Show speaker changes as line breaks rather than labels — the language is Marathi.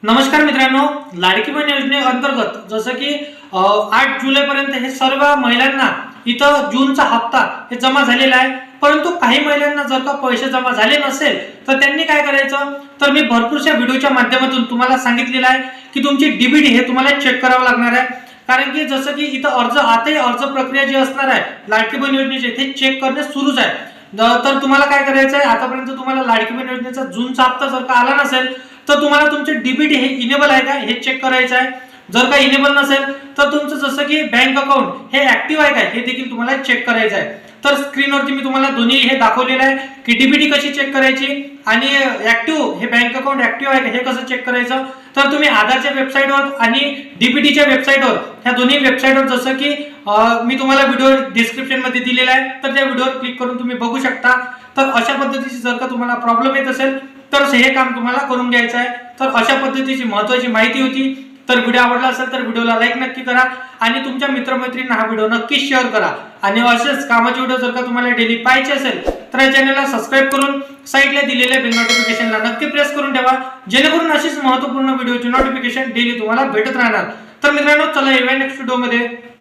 नमस्कार मित्रांनो, लाडकी बहीण योजनेअंतर्गत जसं की 8 जुलैपर्यंत हे सर्व महिलांना इथं जूनचा हप्ता हे जमा झालेला आहे. परंतु काही महिलांना जर का पैसे जमा झाले नसेल तर त्यांनी काय करायचं, तर मी भरपूरशा व्हिडिओच्या माध्यमातून तुम्हाला सांगितलेलं आहे की तुमची डीबीटी हे तुम्हाला चेक करावं लागणार आहे. कारण की जसं की इथं आताही अर्ज प्रक्रिया जी असणार आहे लाडकी बहीण योजनेची ते चेक करणे सुरूच आहे. तर तुम्हाला काय करायचं आहे, आतापर्यंत तुम्हाला लाडकी बहीण योजनेचा जूनचा हप्ता जर का आला नसेल तर तुम्हाला तुमचे डीबीटी हे इनेबल आहे का हे चेक करायचं आहे. जर का इनेबल नसेल तर तुमचं जसं की बँक अकाउंट हे ऍक्टिव्ह आहे का हे देखील तुम्हाला चेक करायचं आहे. तर स्क्रीनवरती मी तुम्हाला दोन्ही हे दाखवलेलं आहे की डीबीटी कशी चेक करायची आणि ऍक्टिव्ह हे बँक अकाउंट ऍक्टिव्ह आहे का हे कसं चेक करायचं. तर तुम्ही आधारच्या वेबसाईटवर आणि डीबीटीच्या वेबसाईटवर ह्या दोन्ही वेबसाईटवर जसं की मी तुम्हाला व्हिडिओ डिस्क्रिप्शन मध्ये दिलेला आहे तर त्या व्हिडिओवर क्लिक करून तुम्ही बघू शकता. तर अशा पद्धतीची जर का तुम्हाला प्रॉब्लेम येत असेल तर हे काम तुम्हाला करून घ्यायचं आहे. तर अशा पद्धतीची महत्त्वाची माहिती होती. तर व्हिडिओ आवडला असेल तर व्हिडिओला लाईक नक्की करा आणि तुमच्या मित्रमैत्रिणींना हा व्हिडिओ नक्की शेअर करा. आणि असेच कामाचे व्हिडिओ जर का तुम्हाला डेली पाहायचे असेल तर या चॅनलला सबस्क्राईब करून साईडला दिलेल्या बेल नोटिफिकेशनला नक्की प्रेस करून ठेवा, जेणेकरून अशीच महत्त्वपूर्ण व्हिडिओची नोटिफिकेशन डेली तुम्हाला भेटत राहणार. तर मित्रांनो, चला येऊया नेक्स्ट व्हिडिओमध्ये.